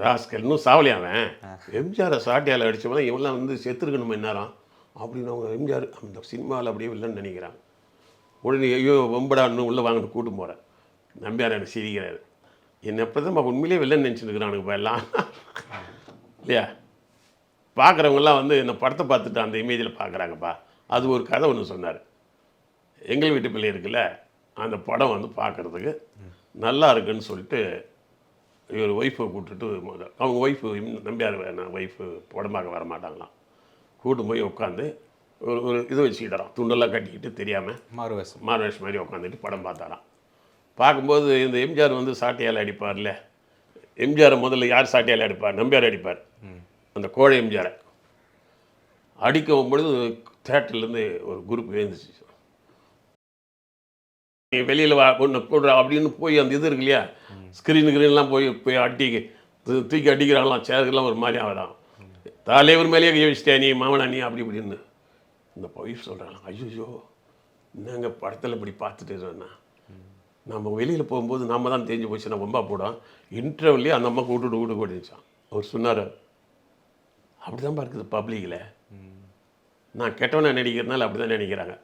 Rascal இன்னும் சாவலையா அவன். எம்ஜிஆரை சாட்டையால் அடித்தவன் இவெல்லாம் வந்து செத்துருக்கணும் இந்நேரம் அப்படின்னு அவங்க எம்ஜிஆர் அந்த சினிமாவில் அப்படியே இல்லைன்னு நினைக்கிறாங்க. உடனே ஐயோ வம்படா இன்னும் உள்ளே வாங்கிட்டு கூட்டு போகிறேன். நம்பியார் எனக்கு சிரிக்கிறாரு. என்னை எப்போ தான் உண்மையிலே வில்லன்னு நினச்சிருக்கிறானுங்க இப்போ எல்லாம் இல்லையா. பார்க்குறவங்கெல்லாம் வந்து இந்த படத்தை பார்த்துட்டு அந்த இமேஜில் பார்க்குறாங்கப்பா. அது ஒரு கதை ஒன்று சொன்னார். எங்கள் வீட்டு பிள்ளை இருக்குல்ல, அந்த படம் வந்து பார்க்குறதுக்கு நல்லா இருக்குன்னு சொல்லிட்டு இவர் ஒய்ஃபை கூப்பிட்டுட்டு அவங்க ஒய்ஃபு நம்பியார் ஒய்ஃபு படமாக வர மாட்டாங்களாம். கூட்டு போய் உட்காந்து ஒரு இது வச்சுக்கிட்டாராம், துண்டெல்லாம் கட்டிக்கிட்டு தெரியாமல் மாறுவேஷம் மாதிரி உட்காந்துட்டு படம் பார்த்தாராம். பார்க்கும்போது இந்த எம்ஜிஆர் வந்து சாட்டையால் அடிப்பார்ல, எம்ஜிஆரை முதல்ல யார் சாட்டையால் அடிப்பார்? நம்பியார் அடிப்பார். அந்த கோழை எம்ஜிஆரை அடிக்கும் பொழுது தேட்டர்லேருந்து ஒரு குரூப் எழுந்துச்சு. நீ வெளியில் வா ஒன்று போடுற அப்படின்னு போய் அந்த இது இருக்கு இல்லையா, ஸ்க்ரீன்லாம் போய் தூக்கி அடிக்கிறாங்களாம். சேருக்கெல்லாம் ஒரு மாதிரி ஆகலாம். தலைவர் மேலேயே கை வச்சிட்டியா நீ மாமனா நீ அப்படி இப்படின்னு. இந்த ஒய்ஃப் சொல்கிறாங்க, ஐயோ என்னங்க படத்தில் இப்படி பார்த்துட்டு இருக்கேன்னா, நம்ம வெளியில் போகும்போது நம்ம தான் தெரிஞ்சு போச்சு நான் ரொம்ப போடும் இன்டர்வியூலேயே அந்த அம்மா கூட்டு கூட்டிச்சான். அவர் சொன்னார், அப்படி தான் இருக்குது பப்ளிக்கில். நான் கெட்டவனை நினைக்கிறதுனால அப்படி தான் நினைக்கிறாங்க.